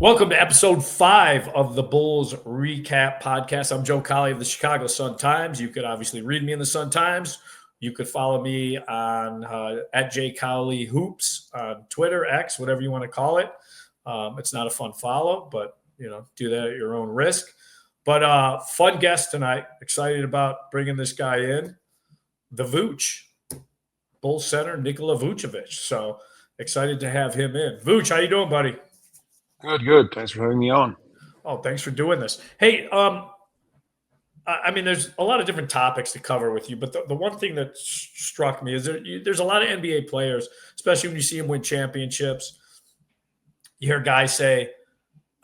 Welcome to episode 5 of the Bulls REKAP Podcast. I'm Joe Cowley of the Chicago Sun-Times. You could obviously read me in the Sun-Times. You could follow me on at J Cowley Hoops on Twitter, X, whatever you want to call it. It's not a fun follow, but do that at your own risk. But fun guest tonight. Excited about bringing this guy in, the Vooch, Bulls center Nikola Vucevic. So excited to have him in. Vooch, how you doing, buddy? Good. Thanks for having me on. Oh, thanks for doing this. Hey, I mean, there's a lot of different topics to cover with you, but the one thing that struck me is there's a lot of NBA players, especially when you see them win championships. You hear guys say,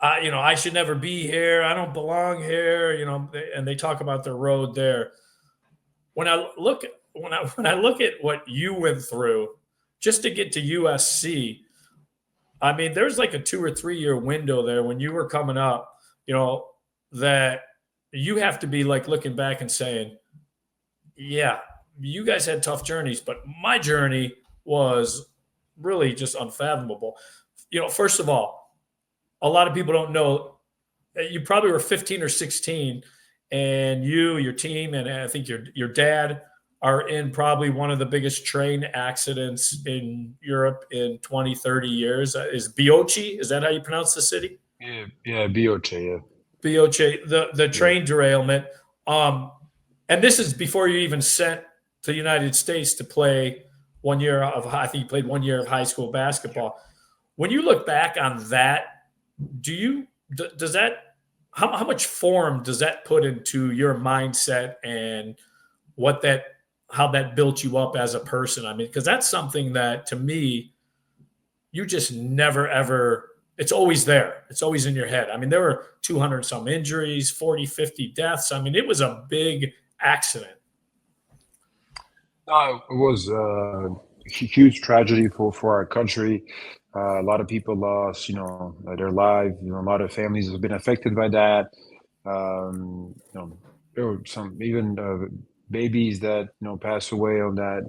I should never be here. I don't belong here. And they talk about their road there. When I look at what you went through just to get to USC. I mean, there's like a 2 or 3 year window there when you were coming up, that you have to be like looking back and saying, yeah, you guys had tough journeys, but my journey was really just unfathomable. First of all, a lot of people don't know you probably were 15 or 16 and your team, and I think your dad are in probably one of the biggest train accidents in Europe in 20, 30 years. Is Bioce, is that how you pronounce the city? Yeah, Bioce, yeah. Bioce, the train derailment. And this is before you even sent to the United States to play 1 year I think you played 1 year of high school basketball. When you look back on that, how much form does that put into your mindset and how that built you up as a person? I mean, because that's something that, to me, you just never, ever – it's always there. It's always in your head. I mean, there were 200-some injuries, 40, 50 deaths. I mean, it was a big accident. No, it was a huge tragedy for our country. A lot of people lost, their lives. A lot of families have been affected by that. There were some even babies that passed away on that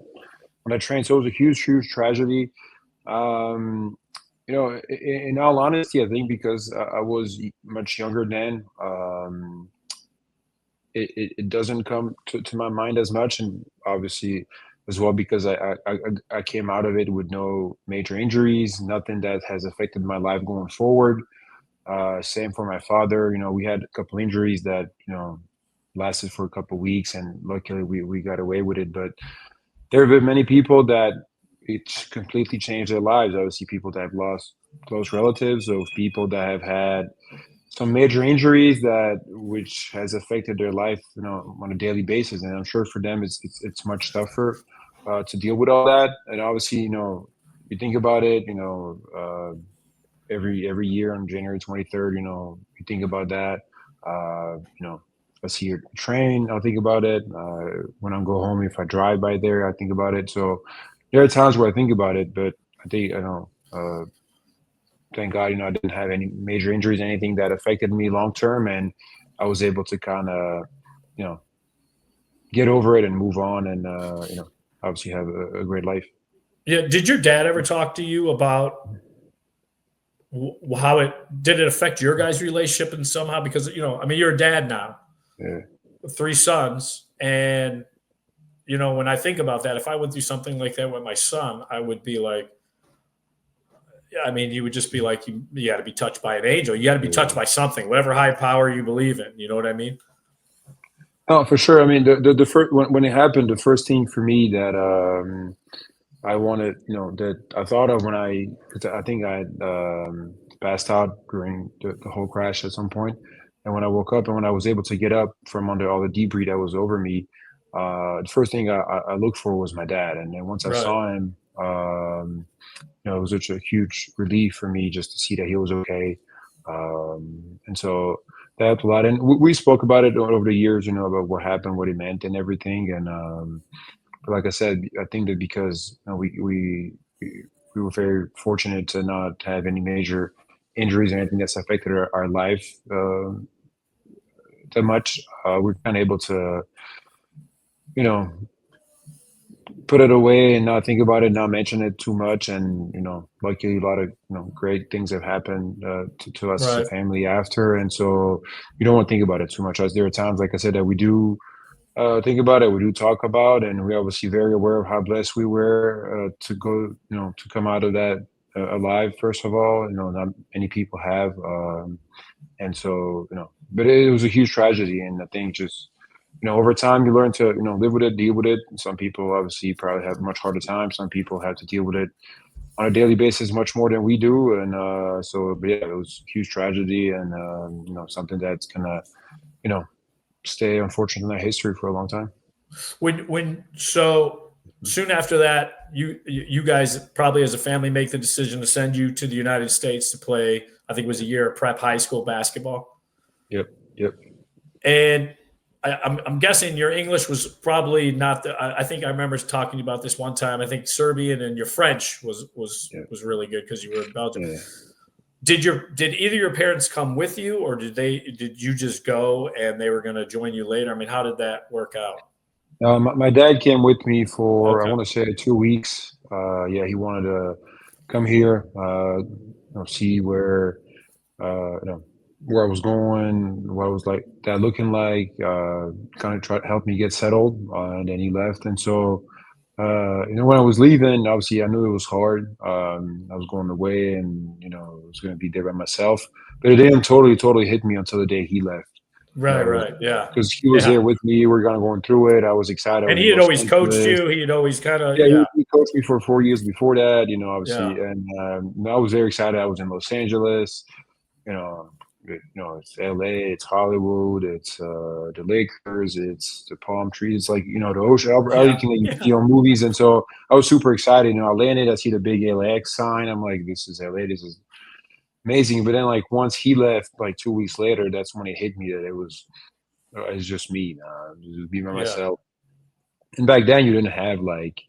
train. So it was a huge tragedy. In all honesty, I think because I was much younger then, it doesn't come to my mind as much, and obviously as well because I came out of it with no major injuries, nothing that has affected my life going forward. Same for my father. We had a couple injuries that lasted for a couple of weeks, and luckily we got away with it. But there have been many people that it's completely changed their lives. Obviously, people that have lost close relatives, of people that have had some major injuries which has affected their life, on a daily basis. And I'm sure for them it's much tougher to deal with all that. And obviously, you think about it, every year on January 23rd, you think about that. I see a train, I'll think about it. When I go home, if I drive by there, I think about it. So there are times where I think about it, but I think, thank God, I didn't have any major injuries, anything that affected me long term, and I was able to kind of, get over it and move on, and obviously have a great life. Yeah. Did your dad ever talk to you about how did it affect your guys' relationship and somehow? Because you're a dad now. Yeah. 3 sons. And, when I think about that, if I went through something like that with my son, I would be like, you would just be like, you got to be touched by an angel. You got to be touched by something, whatever high power you believe in. You know what I mean? Oh, for sure. I mean, the first, when it happened, the first thing for me that I wanted, that I thought of because I think I had passed out during the whole crash at some point. And when I woke up and when I was able to get up from under all the debris that was over me, the first thing I looked for was my dad. And then once I saw him, it was such a huge relief for me just to see that he was okay. And so that helped a lot. And we spoke about it over the years, about what happened, what it meant and everything. And but like I said, I think that because we were very fortunate to not have any major injuries or anything that's affected our life that much, we're kind of able to, put it away and not think about it, not mention it too much. And luckily, a lot of great things have happened to us as a Right. family after, and so you don't want to think about it too much. As there are times, like I said, that we do think about it, we do talk about, and we're obviously very aware of how blessed we were to go, to come out of that alive. First of all, not many people have, and so but it was a huge tragedy, and I think just over time you learn to live with it, deal with it. Some people obviously probably have a much harder time. Some people have to deal with it on a daily basis much more than we do, and but yeah, it was a huge tragedy, and something that's gonna stay unfortunately in our history for a long time. So soon after that, you guys probably as a family make the decision to send you to the United States to play. I think it was a year of prep high school basketball. Yep. And I'm guessing your English was probably not the. I think I remember talking about this one time. I think Serbian and your French was really good because you were in Belgium. Yeah. Did either your parents come with you, or did you just go and they were going to join you later? I mean, how did that work out? My dad came with me for, I Okay. want to say, 2 weeks. Yeah, he wanted to come here, see where I was going, what was like that looking like, kind of try to help me get settled. And then he left. And so, when I was leaving, obviously I knew it was hard. I was going away, and I was going to be there by myself. But it didn't totally hit me until the day he left. Right. Yeah. Because he was there Yeah. with me. We were kind of going through it. I was excited. I And was he in had Los always coached Angeles. you. He had always kind of, Yeah, yeah. he coached me for 4 years before that, Yeah. obviously. And I was very excited. I was in Los Angeles. You know, it's LA, it's Hollywood, it's the Lakers, it's the palm trees, it's like the ocean, Yeah. everything that you see Yeah. on movies. And so I was super excited. I landed, I see the big LAX sign. I'm like, this is LA. This is amazing. But then, like, once he left, like 2 weeks later, that's when it hit me that it's just me, just be by Yeah. myself. And back then, you didn't have like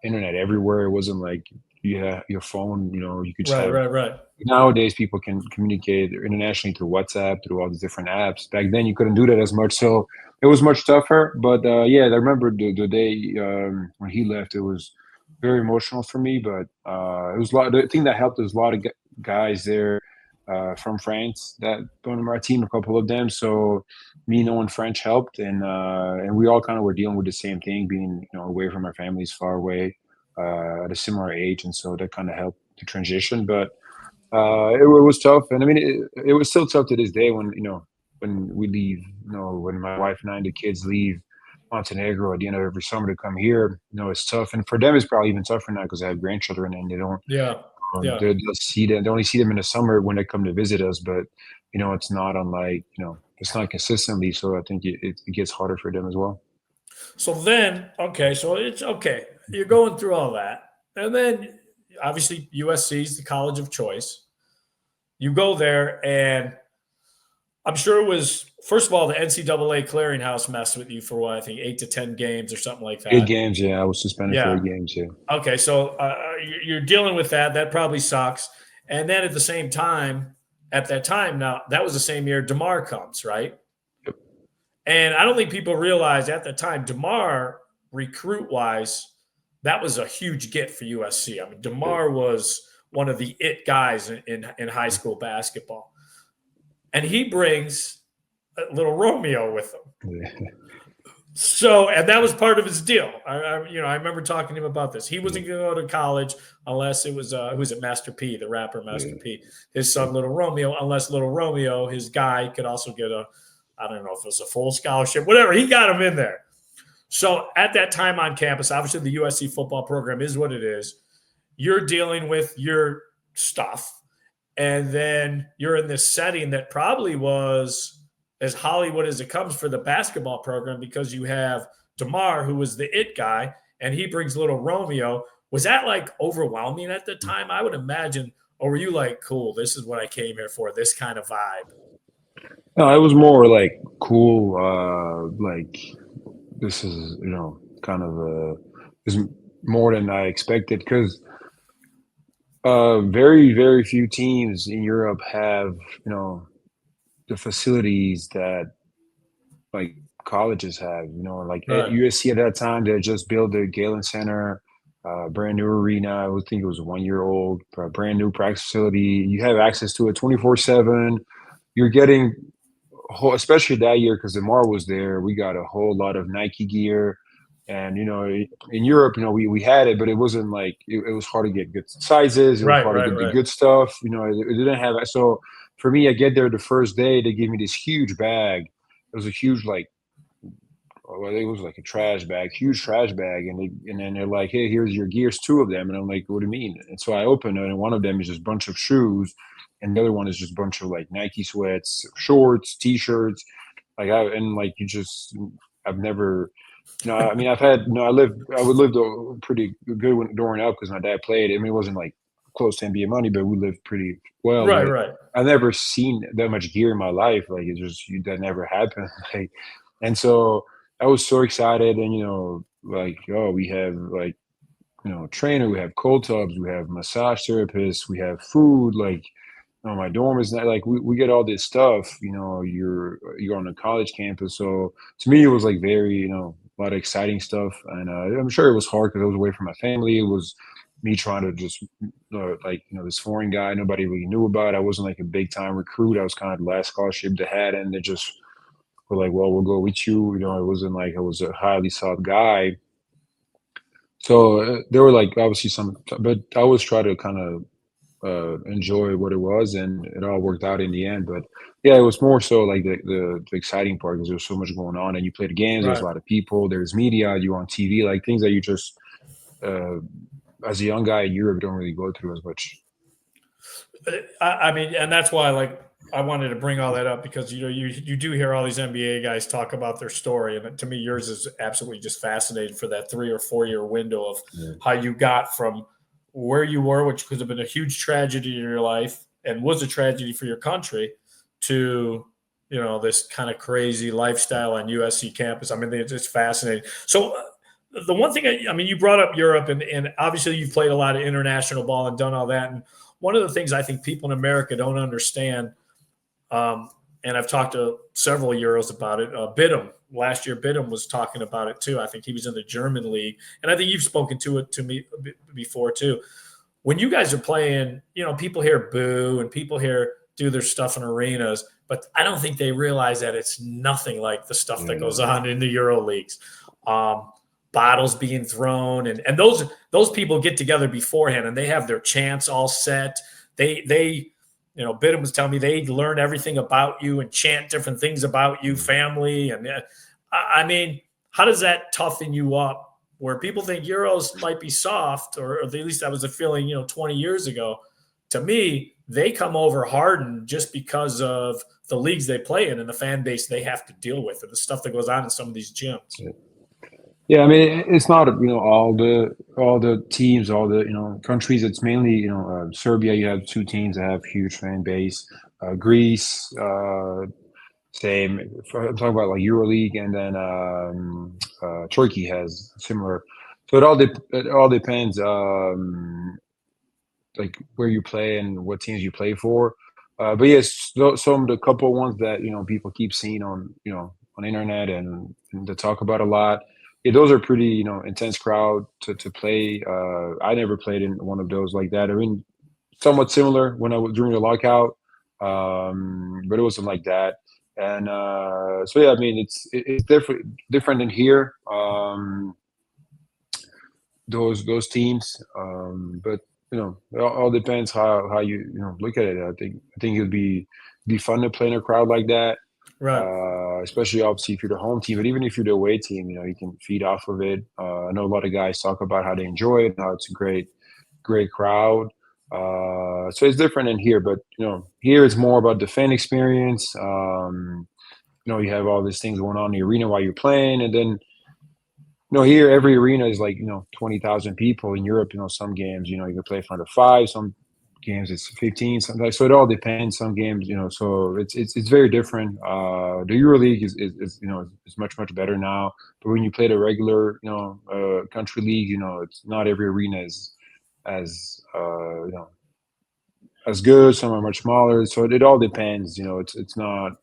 internet everywhere. It wasn't like you had your phone. You could just have. Right. Nowadays, people can communicate internationally through WhatsApp, through all these different apps. Back then, you couldn't do that as much, so it was much tougher. But yeah, I remember the day when he left. It was very emotional for me. But it was a lot. The thing that helped was a lot of guys there from France that on our team, a couple of them. So me knowing French helped, and we all kind of were dealing with the same thing, being away from our families, far away, at a similar age, and so that kind of helped the transition. But it was tough, and I mean, it was still tough to this day when we leave. When my wife and I and the kids leave Montenegro at the end of every summer to come here. It's tough, and for them, it's probably even tougher now because I have grandchildren and they don't. Yeah. Yeah. They'll see them. They only see them in the summer when they come to visit us, but it's not unlike it's not consistently. So I think it gets harder for them as well. So then, okay, so it's okay. You're going through all that. And then obviously USC is the college of choice. You go there, and I'm sure it was, first of all, the NCAA clearinghouse messed with you for what, I think 8 to 10 games or something like 8 games, yeah. I was suspended for Yeah. 8 games, yeah. Okay, so you're dealing with that. That probably sucks. And then at the same time, at that time, now that was the same year DeMar comes, right? Yep. And I don't think people realize at the time, DeMar, recruit wise, that was a huge get for USC. I mean, DeMar was one of the it guys in high school basketball. And he brings a little Romeo with him. Yeah. So, and that was part of his deal. I remember talking to him about this. He wasn't going to go to college unless it was who's it, Master P, the rapper Master P, his son Little Romeo. Unless Little Romeo, his guy, could also get I don't know if it was a full scholarship, whatever. He got him in there. So at that time on campus, obviously the USC football program is what it is. You're dealing with your stuff, and then you're in this setting that probably was as Hollywood as it comes for the basketball program because you have DeMar, who was the it guy, and he brings little Romeo. Was that like overwhelming at the time? I would imagine. Or were you like, cool, this is what I came here for, this kind of vibe? No, it was more like cool, like this is, kind of is more than I expected because very, very few teams in Europe have, the facilities that like colleges have. Like at Right. USC at that time, they had just built the Galen Center, brand new arena. I would think it was 1 year old, brand new practice facility. You have access to it 24/7. You're getting especially that year because Demar was there. We got a whole lot of Nike gear, and in Europe, we had it, but it wasn't like it was hard to get good sizes. It was Right. hard to Right. get the Right. good stuff. It didn't have it. So for me, I get there the first day. They give me this huge bag. It was a huge well, it was like a trash bag, huge trash bag, and then they're like, "Hey, here's your gears, two of them." And I'm like, "What do you mean?" And so I open it, and one of them is just a bunch of shoes, and the other one is just a bunch of like Nike sweats, shorts, t-shirts. I've never, I mean, I've had, I would live pretty good when growing up because my dad played. I mean, it wasn't like close to NBA money, but we lived pretty well. Right. But Right. I've never seen that much gear in my life. Like that never happened. And so I was so excited, and like, oh, we have like trainer, we have cold tubs, we have massage therapists, we have food. Like, my dorm is not like we get all this stuff. You're on a college campus, so to me it was like very a lot of exciting stuff, and I'm sure it was hard because I was away from my family. It was me trying to just this foreign guy nobody really knew about. I wasn't like a big time recruit. I was kind of the last scholarship they had, and they just were like, well, we'll go with you. It wasn't like I was a highly sought guy. So there were like obviously some, but I always try to kind of enjoy what it was, and it all worked out in the end. But yeah, it was more so like the exciting part because there's so much going on, and you play the games. There's Right. a lot of people. There's media. You're on TV, like things that you just uh, as a young guy in Europe don't really go through as much. I mean, and that's why like I wanted to bring all that up because you do hear all these NBA guys talk about their story, and to me, yours is absolutely just fascinating for that 3 or 4 year window of Yeah. how you got from where you were, which could have been a huge tragedy in your life and was a tragedy for your country, to this kind of crazy lifestyle on USC campus. I mean, it's just fascinating. So. The one thing I mean, you brought up Europe, and obviously you've played a lot of international ball and done all that. And one of the things I think people in America don't understand, and I've talked to several Euros about it. Bidham last year, Bidham was talking about it too. I think he was in the German league, and I think you've spoken to it to me before too. When you guys are playing, people hear boo and people hear do their stuff in arenas, but I don't think they realize that it's nothing like the stuff that goes Yeah. on in the Euro leagues. Bottles being thrown, and those people get together beforehand and they have their chants all set. They Bidham was telling me they learn everything about you and chant different things about you, family, and I mean, how does that toughen you up? Where people think Euros might be soft, or at least that was the feeling 20 years ago. To me, they come over hardened just because of the leagues they play in and the fan base they have to deal with and the stuff that goes on in some of these gyms. Yeah, I mean, it's not all the teams, all the countries. It's mainly Serbia. You have two teams that have huge fan base. Greece, same. I'm talking about like EuroLeague, and then Turkey has similar. So it all depends, like where you play and what teams you play for. But yes, some of the couple ones that people keep seeing on internet and to talk about a lot. Yeah, those are pretty intense crowd to play. I never played in one of those like that. I mean, somewhat similar when I was during the lockout, but it wasn't like that. And so yeah, I mean it's different in here. Those teams, but it all depends how you look at it. I think it'd be fun to play in a crowd like that, Right. especially obviously if you're the home team, but even if you're the away team, you can feed off of it. I know a lot of guys talk about how they enjoy it, how it's a great crowd. So it's different in here, but here it's more about the fan experience. You have all these things going on in the arena while you're playing, and then here every arena is like 20,000 people. In Europe, some games you can play in front of five, some games it's 15, sometimes. So it all depends. Some games, so it's very different. The EuroLeague is much better now, but when you play the regular country league, it's not every arena is as as good. Some are much smaller, so it all depends. It's not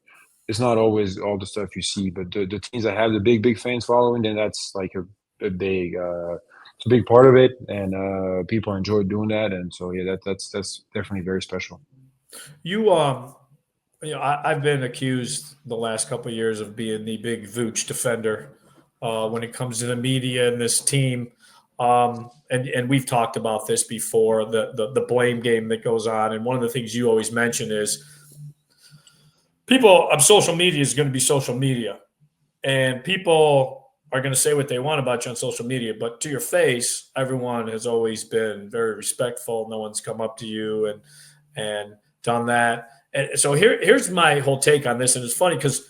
it's not always all the stuff you see, but the teams that have the big fans following, then that's like a big it's a big part of it, and people enjoy doing that, and so yeah, that's definitely very special. You I've been accused the last couple of years of being the big Vooch defender when it comes to the media and this team. And we've talked about this before, the blame game that goes on. And one of the things you always mention is people on social media is going to be social media, and people are going to say what they want about you on social media. But to your face, everyone has always been very respectful. No one's come up to you and done that. And so here's my whole take on this. And it's funny because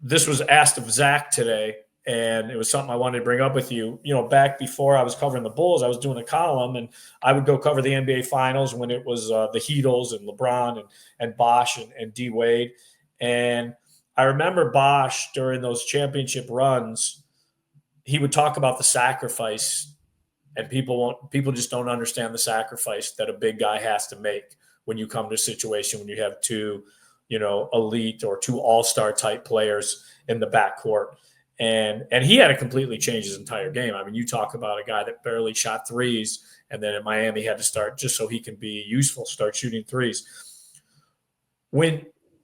this was asked of Zach today, and it was something I wanted to bring up with you. You know, back before I was covering the Bulls, I was doing a column, and I would go cover the NBA Finals when it was the Heatles and LeBron and Bosh and D Wade. And I remember Bosh during those championship runs, he would talk about the sacrifice, and people just don't understand the sacrifice that a big guy has to make when you come to a situation when you have two, elite or two all-star type players in the backcourt. And he had to completely change his entire game. I mean, you talk about a guy that barely shot threes, and then at Miami had to start, just so he can be useful, start shooting threes.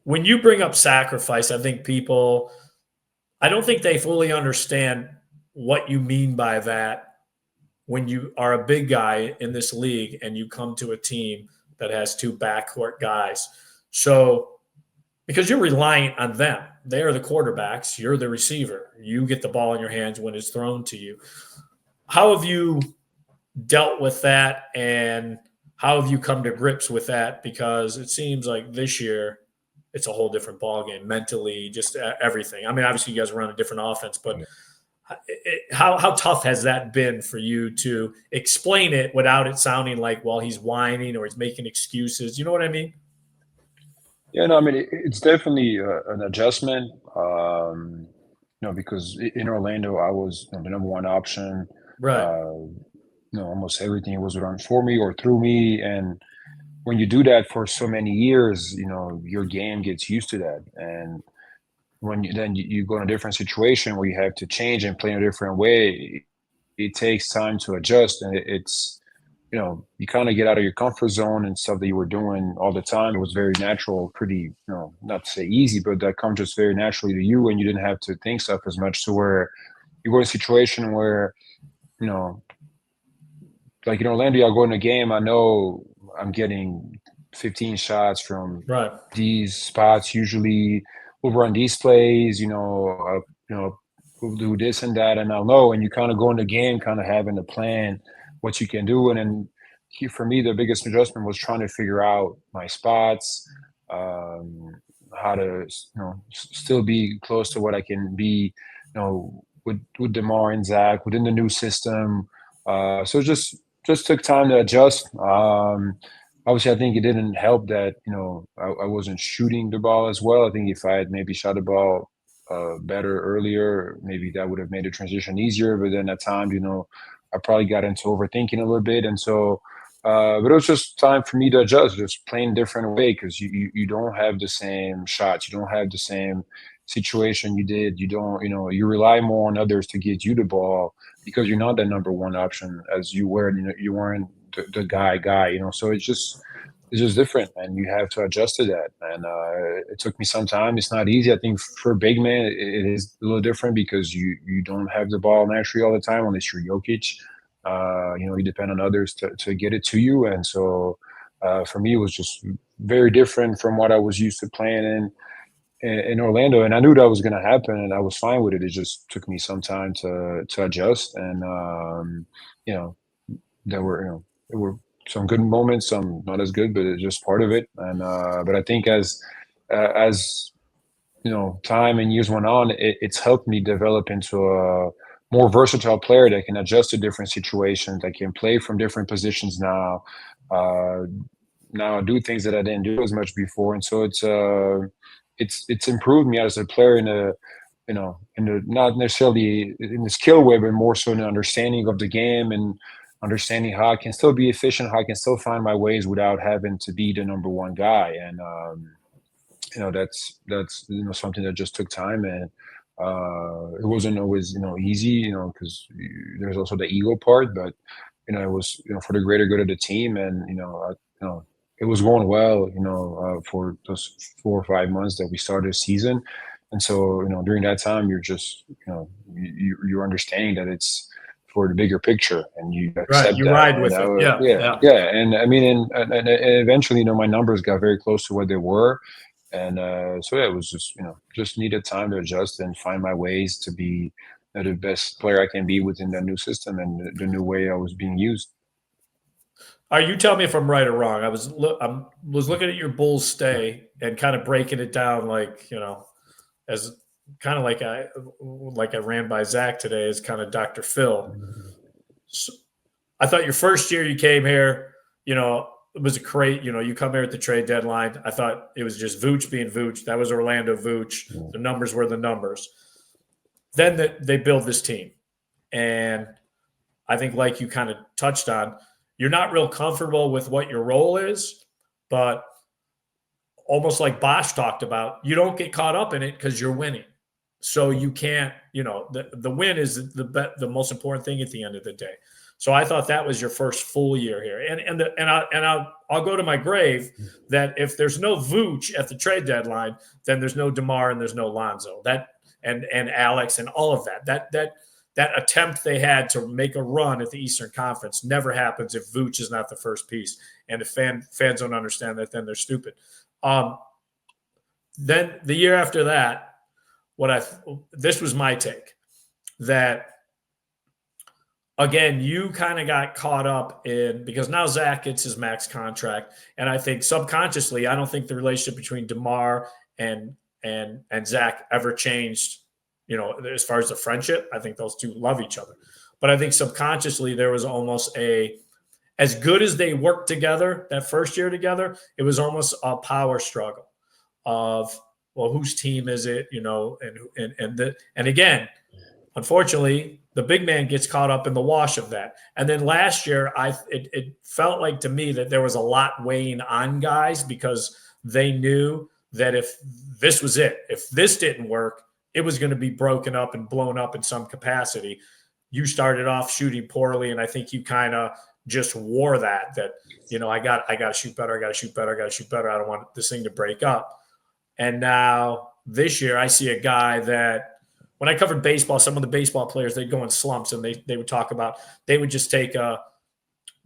When you bring up sacrifice, I don't think they fully understand what you mean by that when you are a big guy in this league and you come to a team that has two backcourt guys. So, because you're reliant on them. They are the quarterbacks. You're the receiver. You get the ball in your hands when it's thrown to you. How have you dealt with that, and how have you come to grips with that? Because it seems like this year it's a whole different ballgame mentally, just everything. I mean, obviously you guys run a different offense, but how tough has that been for you to explain it without it sounding like, well, he's whining or he's making excuses? You know what I mean? Yeah, no, I mean it's definitely an adjustment. Because in Orlando I was the number one option. Right. Almost everything was run for me or through me, and when you do that for so many years, your game gets used to that, and when you go in a different situation where you have to change and play in a different way, it takes time to adjust, and it's you kind of get out of your comfort zone and stuff that you were doing all the time. It was very natural, pretty, not to say easy, but that comes just very naturally to you, and you didn't have to think stuff as much. To where you go in a situation where, like in Orlando, I'll go in a game, I know I'm getting 15 shots from these spots. Usually we'll run these plays, we'll do this and that, and I'll know. And you kind of go in the game kind of having a plan what you can do. And then for me, the biggest adjustment was trying to figure out my spots, how to, still be close to what I can be, with DeMar and Zach within the new system. So it just took time to adjust. Obviously, I think it didn't help that, I wasn't shooting the ball as well. I think if I had maybe shot the ball better earlier, maybe that would have made the transition easier. But then at times, I probably got into overthinking a little bit. And so, but it was just time for me to adjust, just playing different way, because you don't have the same shots. You don't have the same situation you did. You don't, you rely more on others to get you the ball because you're not the number one option as you were. You weren't the guy, so it's just different, and you have to adjust to that. And it took me some time. It's not easy. I think for a big man, it is a little different because you don't have the ball naturally all the time unless you're Jokic. You depend on others to get it to you. And so for me, it was just very different from what I was used to playing in Orlando. And I knew that was going to happen, and I was fine with it. It just took me some time to adjust. And, there were some good moments, some not as good, but it's just part of it. And but I think as time and years went on, it's helped me develop into a more versatile player that can adjust to different situations, that can play from different positions now. Now I do things that I didn't do as much before, and so it's improved me as a player in a not necessarily in the skill way, but more so in the understanding of the game and understanding how I can still be efficient, how I can still find my ways without having to be the number one guy. And that's something that just took time, and it wasn't always easy, because there's also the ego part, but it was for the greater good of the team, and it was going well, for those 4 or 5 months that we started the season, and so during that time you're just you're understanding that it's for the bigger picture, and you Right. accept You that, ride and with it. Yeah. yeah, Yeah. yeah, and I mean, and eventually, my numbers got very close to what they were, and so yeah, it was just needed time to adjust and find my ways to be the best player I can be within the new system and the new way I was being used. All right, you tell me if I'm right or wrong. I was looking at your Bulls stay and kind of breaking it down, like as kind of like I ran by Zach today as kind of Dr. Phil. So I thought your first year you came here, it was a great, you come here at the trade deadline. I thought it was just Vooch being Vooch. That was Orlando Vooch. The numbers were the numbers. Then they build this team. And I think, like you kind of touched on, you're not real comfortable with what your role is, but almost like Bosch talked about, you don't get caught up in it because you're winning. So you can't, the win is the most important thing at the end of the day. So I thought that was your first full year here, I'll go to my grave that if there's no Vooch at the trade deadline, then there's no DeMar and there's no Lonzo. And Alex and all of that attempt they had to make a run at the Eastern Conference never happens if Vooch is not the first piece. And if fans don't understand that, then they're stupid. Then the year after that, this was my take, that again, you kind of got caught up in, because now Zach gets his max contract, and I think subconsciously, I don't think the relationship between DeMar and Zach ever changed. As far as the friendship, I think those two love each other. But I think subconsciously there was almost as good as they worked together that first year together, it was almost a power struggle of, well, whose team is it? And again, unfortunately, the big man gets caught up in the wash of that. And then last year, it felt like to me that there was a lot weighing on guys because they knew that if this was it, if this didn't work, it was going to be broken up and blown up in some capacity. You started off shooting poorly, and I think you kind of just wore that I got to shoot better, I got to shoot better, I got to shoot better. I don't want this thing to break up. And now this year, I see a guy that when I covered baseball, some of the baseball players, they'd go in slumps, and they would talk about, they would just take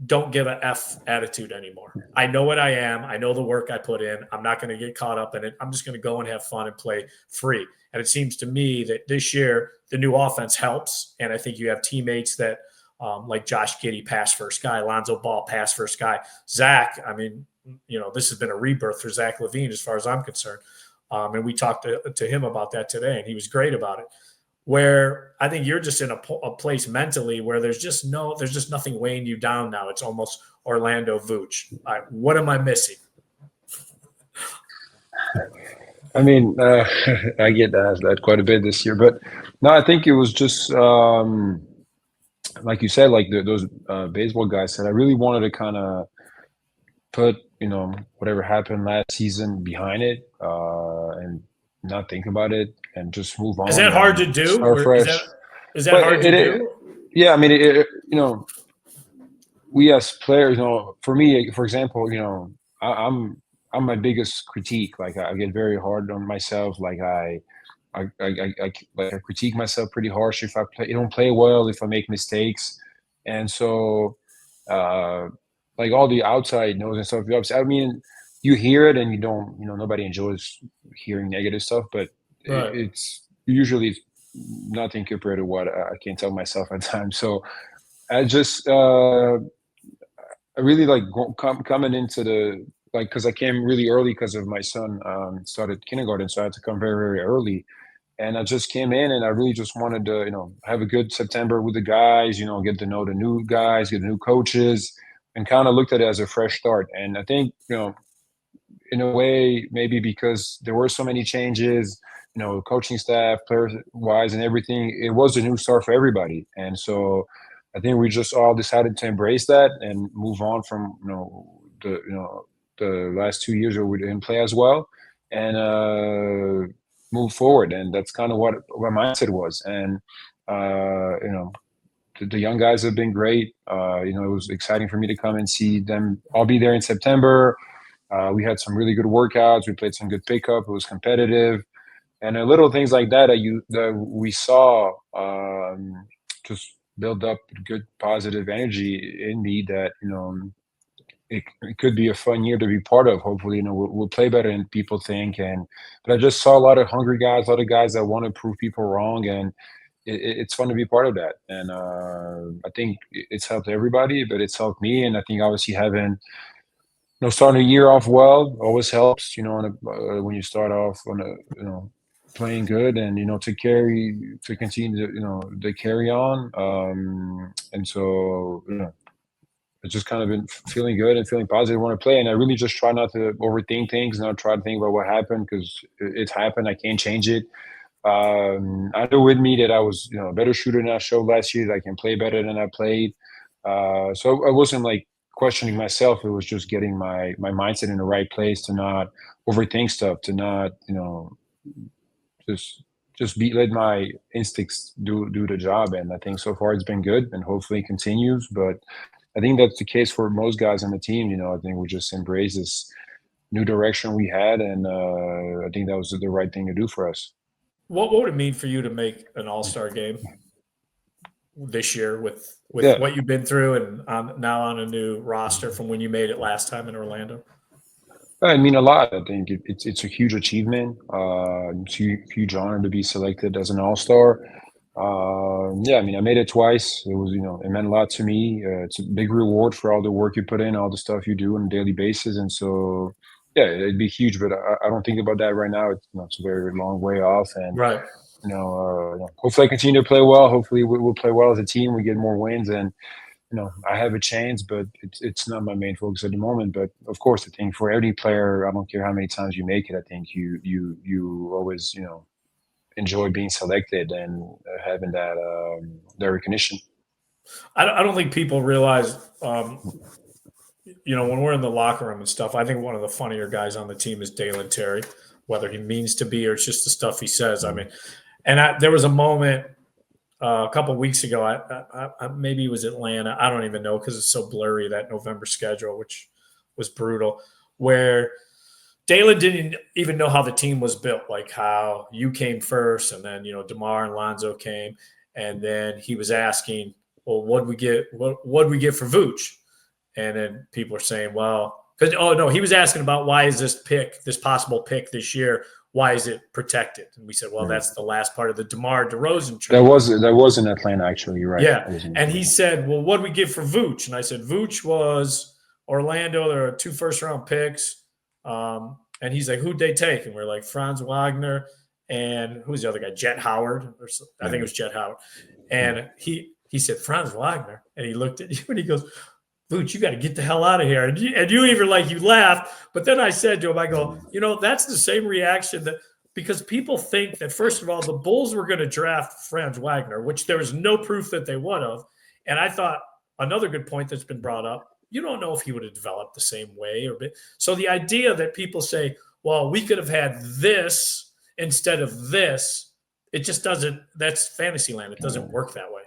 don't give a F attitude anymore. I know what I am. I know the work I put in. I'm not going to get caught up in it. I'm just going to go and have fun and play free. And it seems to me that this year, the new offense helps. And I think you have teammates that like Josh Giddey, pass first guy, Lonzo Ball, pass first guy. Zach, I mean, this has been a rebirth for Zach LaVine as far as I'm concerned. And we talked to him about that today, and he was great about it. Where I think you're just in a place mentally where there's just nothing weighing you down now. It's almost Orlando Vooch. What am I missing? I mean, I get asked that quite a bit this year, but no, I think it was just like you said, like those baseball guys said. I really wanted to kind of put whatever happened last season behind it, and not think about it and just move on. Is that hard to do? Start fresh. Is that hard to do? Yeah, I mean, we as players, for me, for example, I'm my biggest critique. Like I get very hard on myself. Like I critique myself pretty harsh if I don't play well, if I make mistakes, and so like all the outside noise and stuff. I mean, you hear it and you don't. Nobody enjoys hearing negative stuff, but right. It's usually nothing compared to what I can tell myself at times. So I just I really like coming into the. Like, because I came really early because of my son started kindergarten, so I had to come very, very early. And I just came in, and I really just wanted to, have a good September with the guys, get to know the new guys, get the new coaches, and kind of looked at it as a fresh start. And I think, in a way, maybe because there were so many changes, coaching staff, players-wise, and everything, it was a new start for everybody. And so I think we just all decided to embrace that and move on from, the last 2 years where we didn't play as well, and move forward. And that's kind of what my mindset was. And the young guys have been great. It was exciting for me to come and see them. I'll be there in September. We had some really good workouts. We played some good pickup. It was competitive, and little things like that we saw just build up good positive energy in me. That it could be a fun year to be part of. Hopefully, we'll play better than people think. But I just saw a lot of hungry guys, a lot of guys that want to prove people wrong, and it's fun to be part of that. And I think it's helped everybody, but it's helped me. And I think obviously having starting a year off well always helps. When you start off on playing good, and to continue to carry on. And so it's just kind of been feeling good and feeling positive. I want to play, and I really just try not to overthink things, not try to think about what happened, because it's happened. I can't change it. I know with me that I was a better shooter than I showed last year. That I can play better than I played. So I wasn't like questioning myself. It was just getting my mindset in the right place, to not overthink stuff, to not just let my instincts do the job. And I think so far it's been good, and hopefully it continues. But I think that's the case for most guys on the team. I think we just embrace this new direction we had, and I think that was the right thing to do for us. What would it mean for you to make an All-Star game this year with Yeah. what you've been through, and now on a new roster from when you made it last time in Orlando? I mean, a lot. I think it's a huge achievement. It's a huge honor to be selected as an All-Star. Yeah, I mean, I made it twice. It was, it meant a lot to me. It's a big reward for all the work you put in, all the stuff you do on a daily basis. And so, yeah, it'd be huge, but I don't think about that right now. It's a very long way off. And, Right. hopefully I continue to play well. Hopefully we'll play well as a team. We get more wins, and I have a chance, but it's not my main focus at the moment. But of course, I think for every player, I don't care how many times you make it, I think you always enjoy being selected and having that recognition. I don't think people realize, when we're in the locker room and stuff. I think one of the funnier guys on the team is Dalen Terry, whether he means to be or it's just the stuff he says. I mean, and there was a moment a couple of weeks ago. Maybe it was Atlanta. I don't even know, because it's so blurry, that November schedule, which was brutal, where Dalen didn't even know how the team was built, like how you came first, and then DeMar and Lonzo came, and then he was asking, "Well, what we get? What we get for Vooch?" And then people are saying, "Well, because he was asking about why is this possible pick this year? Why is it protected?" And we said, "Well, that's the last part of the DeMar DeRozan trade." That was in Atlanta, actually. You're right. Yeah, and he said, "Well, what do we give for Vooch?" And I said, "Vooch was Orlando. There are 2 first-round picks." And he's like, "Who'd they take?" And we're like, "Franz Wagner and who's the other guy? Jet Howard, or I think it was Jet Howard." And he said, "Franz Wagner," and he looked at you and he goes, "Vooch, you got to get the hell out of here." And you even you laughed. But then I said to him, I go, that's the same reaction because people think that, first of all, the Bulls were going to draft Franz Wagner, which there was no proof that they would have. And I thought another good point that's been brought up, you don't know if he would have developed the same way. So the idea that people say, well, we could have had this instead of this, it just doesn't. That's fantasy land. It doesn't work that way.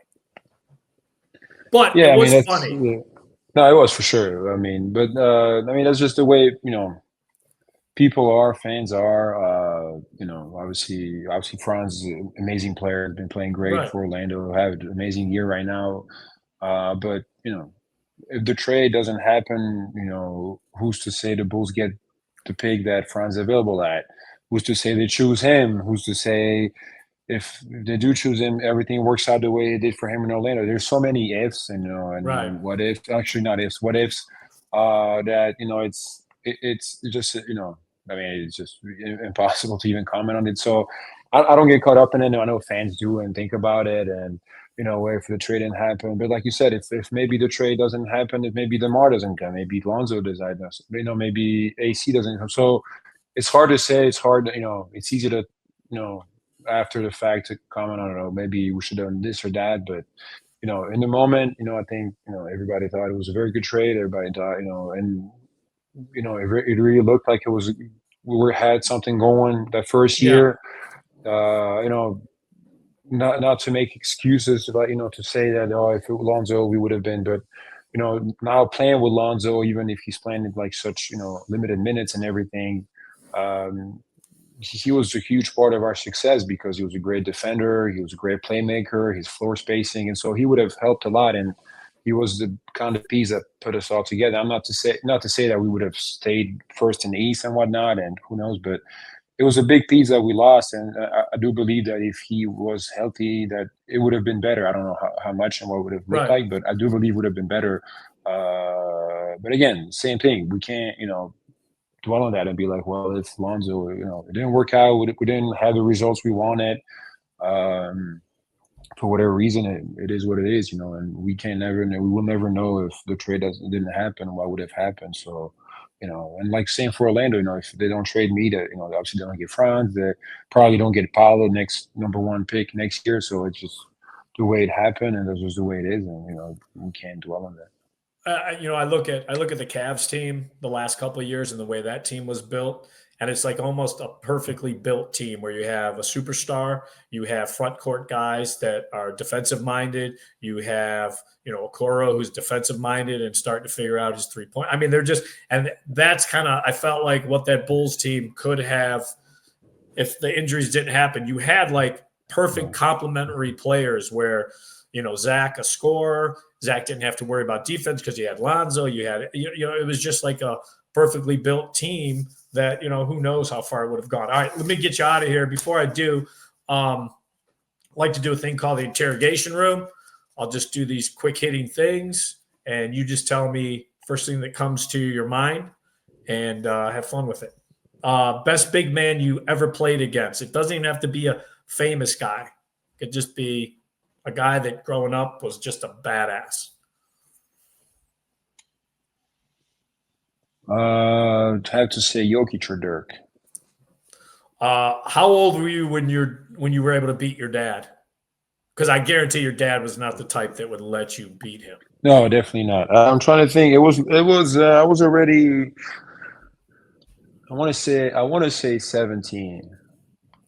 But yeah, it was funny. No, it was for sure. But that's just the way people are, fans are. Obviously, Franz is an amazing player. Has been playing great for Orlando. Have an amazing year right now. But if the trade doesn't happen, who's to say the Bulls get the pick that Franz is available at? Who's to say they choose him? Who's to say if they do choose him, everything works out the way it did for him in Orlando? There's so many ifs, and what ifs? Actually, not ifs. What ifs? That it's just it's just impossible to even comment on it. So I don't get caught up in it. I know fans do and think about it, and wait for the trade didn't happen. But like you said, if maybe the trade doesn't happen, if maybe DeMar doesn't come, maybe Lonzo doesn't, maybe AC doesn't come. So it's hard to say. It's hard, it's easy to, after the fact to comment on it. Maybe we should have done this or that. But, in the moment, I think, everybody thought it was a very good trade. Everybody thought, and, it really looked like it was we had something going that first Yeah. year. You know, not to make excuses, but to say that if it was Lonzo we would have been, but now playing with Lonzo, even if he's playing in like such limited minutes and everything, um, he was a huge part of our success because he was a great defender, he was a great playmaker, his floor spacing, and so he would have helped a lot. And he was the kind of piece that put us all together. I'm not to say that we would have stayed first in the East and whatnot, and who knows, but it was a big piece that we lost, and I do believe that if he was healthy, that it would have been better. I don't know how much and what it would have looked Right. like, but I do believe it would have been better. But again, same thing. We can't, dwell on that and be like, well, if Lonzo, it didn't work out, we didn't have the results we wanted. Um, for whatever reason, it is what it is, and we can never know. We will never know if the trade didn't happen, what would have happened. So, and like same for Orlando, if they don't trade me, that obviously they don't get Franz, they probably don't get Paolo next number one pick next year. So it's just the way it happened, and that's just the way it is, and we can't dwell on that. I look at the Cavs team the last couple of years and the way that team was built, and it's like almost a perfectly built team where you have a superstar, you have front court guys that are defensive minded, you have Okoro who's defensive minded and starting to figure out his 3-point. I mean, they're just, and that's kind of, I felt like what that Bulls team could have if the injuries didn't happen. You had like perfect complementary players where Zach a scorer. Zach didn't have to worry about defense because you had Lonzo. You had it was just like a perfectly built team that who knows how far it would have gone. All right, let me get you out of here. Before I do, I like to do a thing called the interrogation room. I'll just do these quick hitting things, and you just tell me first thing that comes to your mind, and have fun with it. Best big man you ever played against. It doesn't even have to be a famous guy. It could just be a guy that growing up was just a badass. I have to say Jokic or Dirk. How old were you when you were able to beat your dad? Because I guarantee your dad was not the type that would let you beat him. No, definitely not. I'm trying to think. It was. I was already. I want to say 17.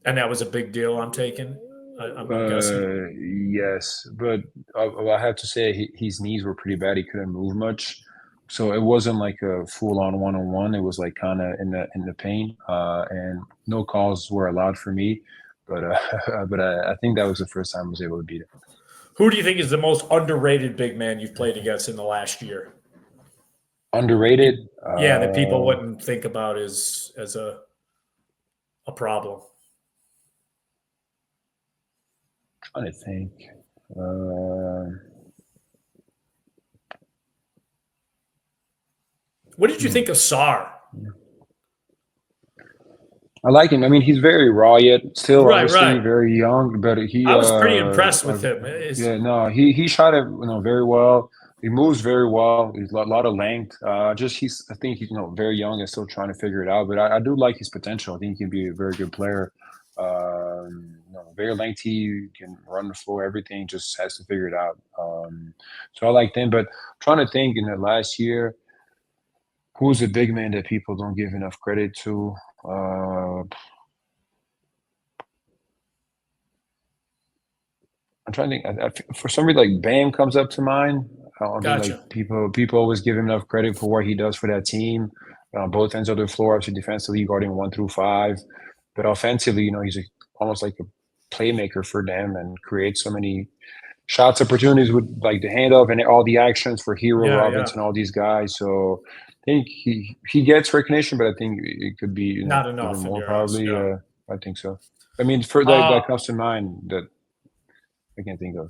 And that was a big deal. I'm taking. I'm guessing. Yes, but I have to say his knees were pretty bad. He couldn't move much, so it wasn't like a full-on one-on-one. It was like kind of in the paint, and no calls were allowed for me. But I think that was the first time I was able to beat him. Who do you think is the most underrated big man you've played against in the last year? Underrated? Yeah, that people wouldn't think about as a problem. Trying to think. What did you think of Sarr? I like him. I mean, he's very raw yet, still obviously right. very young. But I was pretty impressed with him. He shot it very well. He moves very well. He's a lot of length. I think he's very young and still trying to figure it out. But I do like his potential. I think he can be a very good player. Very lengthy, can run the floor, everything. Just has to figure it out. So I like him. But trying to think in the last year, who's a big man that people don't give enough credit to? I'm trying to think. For some reason, like Bam comes up to mind. Gotcha. Like people always give him enough credit for what he does for that team on both ends of the floor. Obviously, defensively, guarding 1 through 5, but offensively, he's almost like a playmaker for them and creates so many shots opportunities with like the handoff and all the actions for Hero, Robinson, all these guys. So I think he gets recognition, but I think it could be not enough even more probably. Yeah. I think so. I mean, for that comes to mind that I can't think of.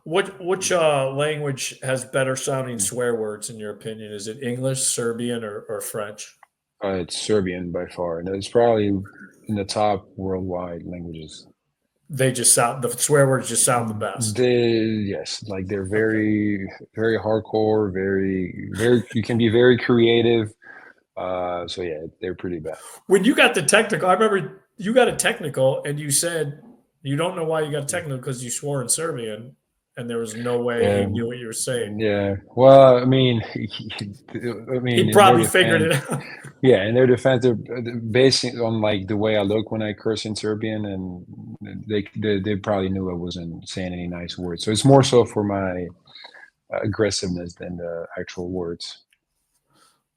Which language has better sounding swear words in your opinion? Is it English, Serbian, or French? It's Serbian by far, and it's probably in the top worldwide languages. They just sound, the swear words just sound the best. Yes, like they're very, very hardcore, very. You can be very creative. So yeah, they're pretty bad. When you got the technical, I remember you got a technical, and you said you don't know why you got a technical because you swore in Serbian. and there was no way he knew what you were saying. Yeah. Well, I mean, He in their probably figured defense, it out. yeah, in their defense, they're basing on like the way I look when I curse in Serbian, and they probably knew I wasn't saying any nice words. So it's more so for my aggressiveness than the actual words.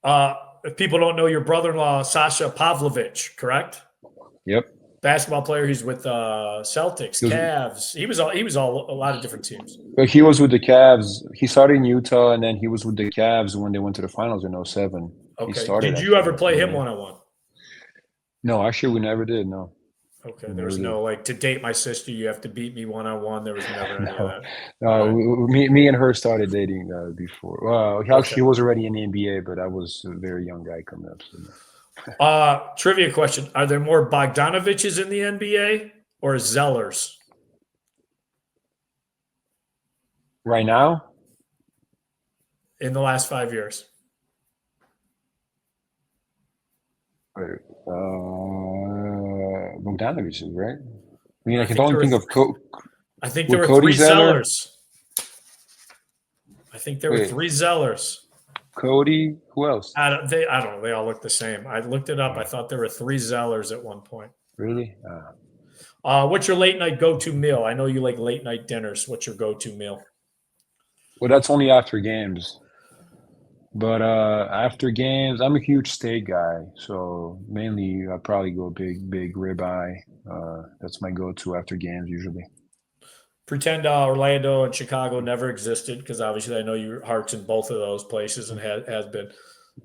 If people don't know, your brother-in-law, Sasha Pavlovic, correct? Yep. Basketball player. He's with Celtics, Cavs. He was all a lot of different teams. But he was with the Cavs. He started in Utah, and then he was with the Cavs when they went to the finals in 07. Okay. He started. Did you ever play him one-on-one? No, actually, we never did. No. Okay. There was no like, to date my sister, you have to beat me one-on-one. There was never any of that. No, me and her started dating before. Well, Okay. she was already in the NBA, but I was a very young guy coming up. So. Trivia question: are there more Bogdanoviches in the NBA or Zellers? Right now? In the last 5 years? Bogdanovic, right? I mean, I can think only think of I think there were Cody 3 Zeller? Zellers. I think there were 3 Zellers. Cody, who else? I don't know. They all look the same. I looked it up. I thought there were 3 Zellers at one point. Really? What's your late night go-to meal? I know you like late night dinners. What's your go-to meal? Well, that's only after games. But after games, I'm a huge steak guy. So mainly, I probably go big ribeye. That's my go-to after games usually. Pretend Orlando and Chicago never existed, because obviously I know your heart's in both of those places and has been.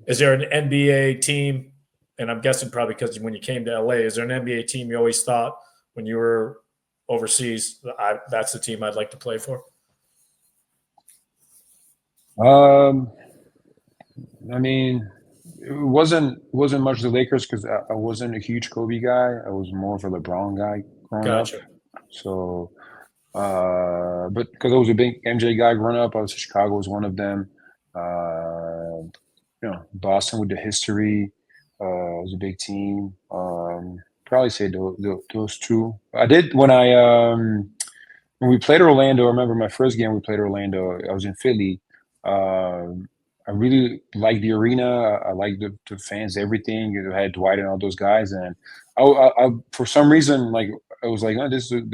Is there an NBA team? And I'm guessing probably because when you came to LA, is there an NBA team you always thought when you were overseas, that's the team I'd like to play for? I mean, it wasn't much the Lakers because I wasn't a huge Kobe guy. I was more of a LeBron guy growing up. So, but because I was a big MJ guy growing up, obviously Chicago was one of them. Boston with the history was a big team. Probably say those two. I did when we played Orlando. I remember my first game we played Orlando. I was in Philly. I really liked the arena. I liked the fans, everything. You had Dwight and all those guys, and I for some reason, like I was like, oh, this would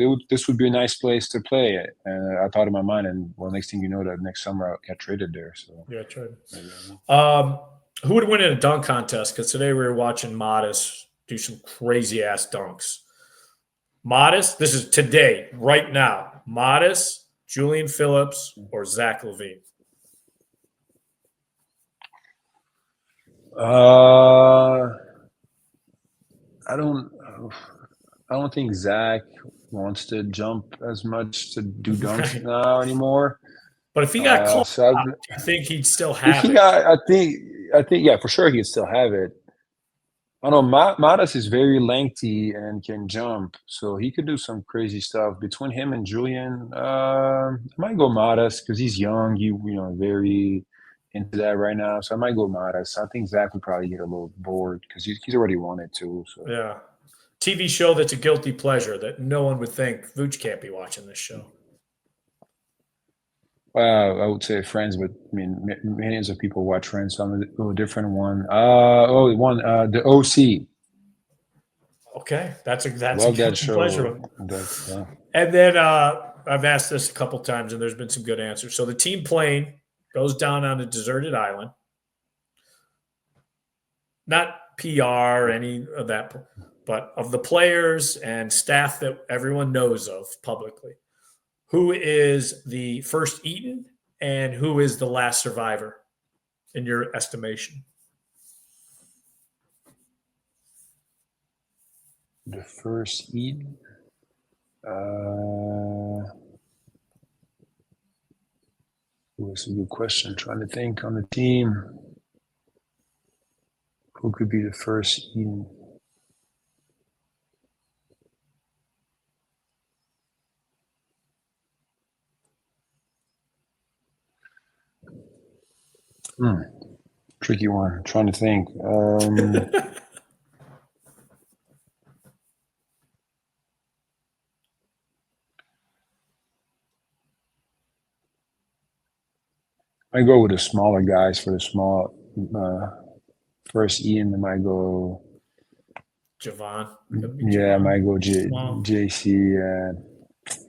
be a nice place to play it. And I thought in my mind, and well, next thing you know, that next summer I got traded there. So yeah, traded. Who would win in a dunk contest? Because today we were watching Modest do some crazy ass dunks. Modest, this is today, right now. Modest, Julian Phillips, or Zach LaVine? I don't think Zach wants to jump as much to do dunks now anymore. But if he got called out, I think he'd still have it. I think, yeah, for sure he'd still have it. I don't know. Modest is very lengthy and can jump, so he could do some crazy stuff. Between him and Julian, I might go Modest because he's young. Very into that right now. So I might go Modest. I think Zach would probably get a little bored because he's already won it too. So yeah, TV show that's a guilty pleasure that no one would think Vooch can't be watching this show. I would say Friends, but I mean millions of people watch Friends. So I'm a little different one. The OC. Okay, that's a Love that show. pleasure. And then I've asked this a couple times, and there's been some good answers. So the team plane goes down on a deserted island. Not PR or any of that, but of the players and staff that everyone knows of publicly. Who is the first eaten and who is the last survivor in your estimation? The first eaten? That's a good question. I'm trying to think on the team. Who could be the first eaten? Tricky one. I'm trying to think. I go with the smaller guys for the small. First, Ian, I might go. Javon. Could be Yeah, I Javon. might go Small. JC.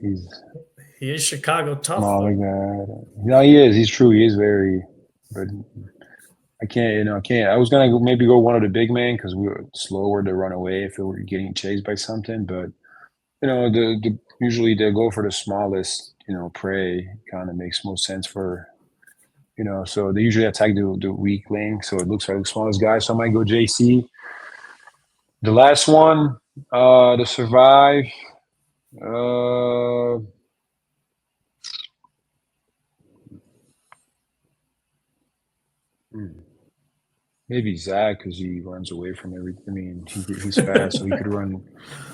He's He is Chicago tough, smaller though. guy. No, he is. He's true. He is very. But I can't. I can't. I was gonna maybe go one of the big men because we were slower to run away if we were getting chased by something. But usually they go for the smallest. Prey kind of makes most sense for. So they usually attack the weak link. So it looks like the smallest guy. So I might go JC. The last one, to survive. Uh, Maybe Zach because he runs away from everything. I mean, he's fast, so he could run.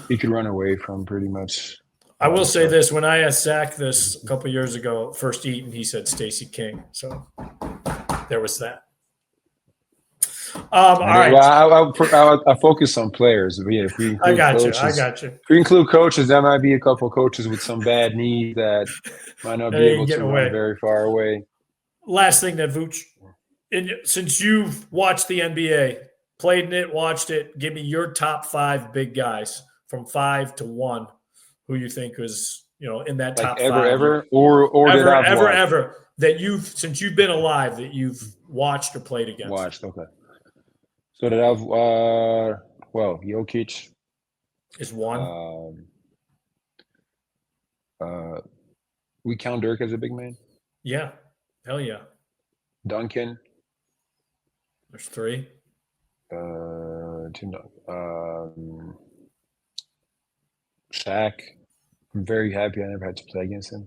He could run away from pretty much. I will say this: when I asked Zach this a couple years ago, first eaten, he said Stacey King. So there was that. All right. Well, I focus on players. But yeah, if we include coaches, If we include coaches, there might be a couple of coaches with some bad knees that might not be able to run very far away. Last thing that Vooch, since you've watched the NBA, played in it, watched it, give me your top 5 big guys from 5 to 1, who you think was in that top 5 ever that since you've been alive that you've watched or played against. Okay. So that I've Jokic is one. We count Dirk as a big man. Yeah, hell yeah. Duncan. There's 3. Shaq. I'm very happy I never had to play against him.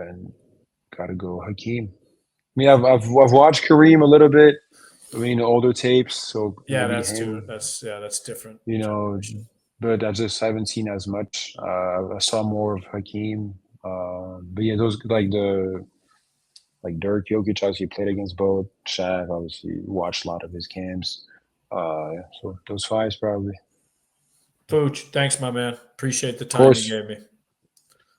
And gotta go Hakeem. I mean, I've watched Kareem a little bit. I mean, the older tapes. So yeah, that's different. But I just haven't seen as much. I saw more of Hakeem. But yeah, those like Dirk, Jokic obviously played against both. Shaq obviously watched a lot of his games. So those 5 probably. Pooch, thanks, my man. Appreciate the time you gave me.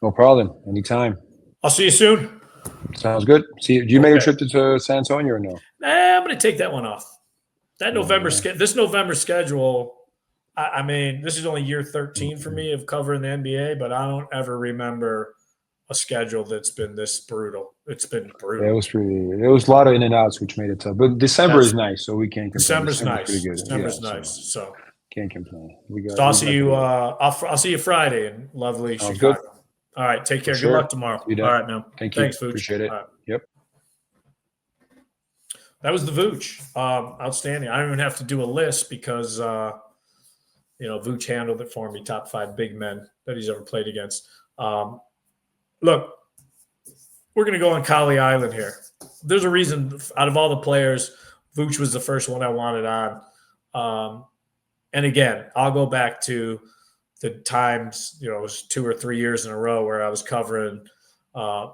No problem. Anytime. I'll see you soon. Sounds good. Do you make a trip to San Antonio or no? I'm going to take that one off. This November schedule, I mean, this is only year 13 for me of covering the NBA, but I don't ever remember a schedule that's been this brutal. It's been brutal. Yeah, there was a lot of in and outs, which made it tough. But December is nice, so we can't complain. December's nice. Pretty good. December's nice. So can't complain. I'll see you. I'll see you Friday in lovely Chicago. Good. All right, take care. Good luck tomorrow. All right, man. Thanks, Vooch. Appreciate it. Right. Yep. That was the Vooch. Outstanding. I don't even have to do a list because Vooch handled it for me. Top 5 big men that he's ever played against. Look, we're going to go on Cowley Island here. There's a reason out of all the players, Vooch was the first one I wanted on. And again, I'll go back to the times, it was 2 or 3 years in a row where I was covering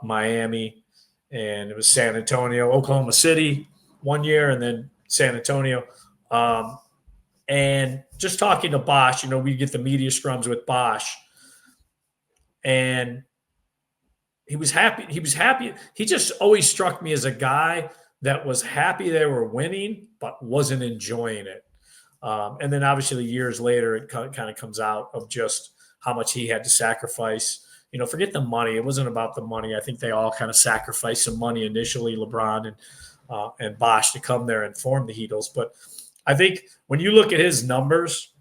Miami, and it was San Antonio, Oklahoma City one year, and then San Antonio. And just talking to Bosch, we get the media scrums with Bosch, and he was happy. He just always struck me as a guy that was happy they were winning, but wasn't enjoying it. And then obviously years later, it kind of comes out of just how much he had to sacrifice. Forget the money. It wasn't about the money. I think they all kind of sacrificed some money initially, LeBron and Bosch, to come there and form the Heatles. But I think when you look at his numbers,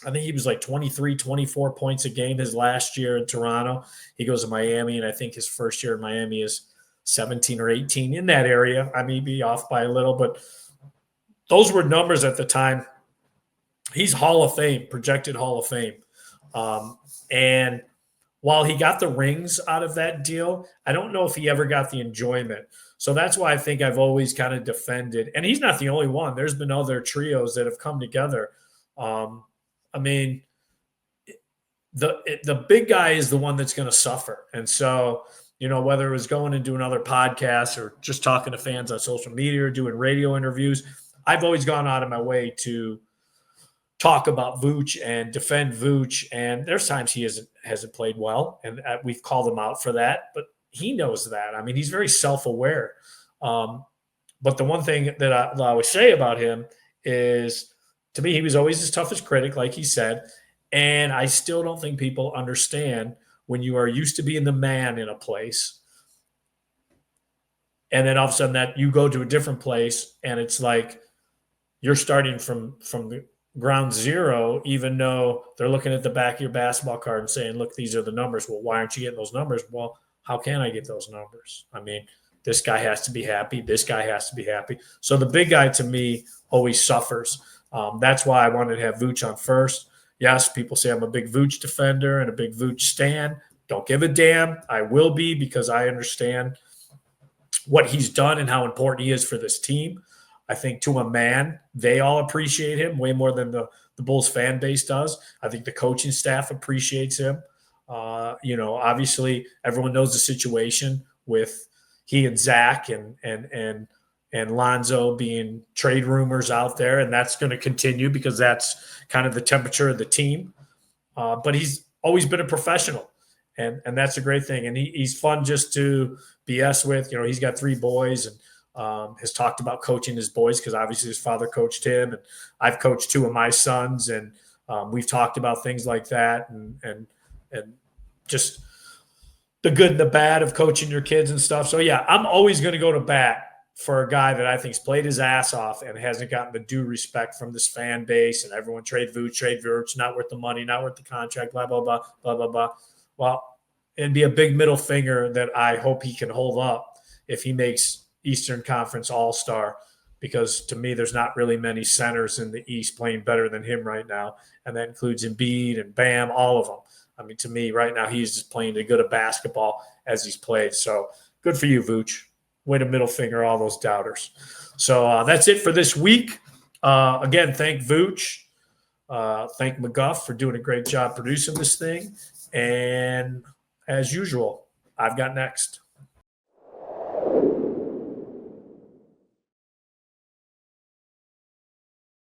I think he was like 23, 24 points a game his last year in Toronto. He goes to Miami, and I think his first year in Miami is 17 or 18, in that area. I may be off by a little, but those were numbers at the time. He's Hall of Fame, projected Hall of Fame. And while he got the rings out of that deal, I don't know if he ever got the enjoyment. So that's why I think I've always kind of defended. And he's not the only one. There's been other trios that have come together. I mean, the big guy is the one that's going to suffer. And so, whether it was going and doing other podcasts or just talking to fans on social media or doing radio interviews, I've always gone out of my way to talk about Vooch and defend Vooch. And there's times he hasn't played well, and we've called him out for that. But he knows that. I mean, he's very self-aware. But the one thing that I always say about him is, to me, he was always his toughest critic, like he said. And I still don't think people understand when you are used to being the man in a place, and then all of a sudden that you go to a different place, and it's like you're starting from the ground zero, even though they're looking at the back of your basketball card and saying, look, these are the numbers. Well, why aren't you getting those numbers? Well, how can I get those numbers? I mean, this guy has to be happy. This guy has to be happy. So the big guy, to me, always suffers. That's why I wanted to have Vooch on first. Yes, people say I'm a big Vooch defender and a big Vooch stan. Don't give a damn. I will be, because I understand what he's done and how important he is for this team. I think, to a man, they all appreciate him way more than the Bulls fan base does. I think the coaching staff appreciates him. Obviously everyone knows the situation with he and Zach and Lonzo being trade rumors out there, and that's going to continue because that's kind of the temperature of the team. But he's always been a professional, and that's a great thing. And he's fun just to BS with. He's got 3 boys, and has talked about coaching his boys because obviously his father coached him, and I've coached 2 of my sons, and we've talked about things like that, and just the good and the bad of coaching your kids and stuff. So yeah, I'm always going to go to bat for a guy that I think's played his ass off and hasn't gotten the due respect from this fan base and everyone. Trade Vooch, not worth the money, not worth the contract, blah, blah, blah, blah, blah, blah. Well, it'd be a big middle finger that I hope he can hold up if he makes Eastern Conference All-Star, because to me, there's not really many centers in the East playing better than him right now. And that includes Embiid and Bam, all of them. I mean, to me, right now, he's just playing as good a basketball as he's played. So good for you, Vooch. Way to middle finger all those doubters. So that's it for this week. Again, thank Vooch. Thank McGuff for doing a great job producing this thing. And as usual, I've got next.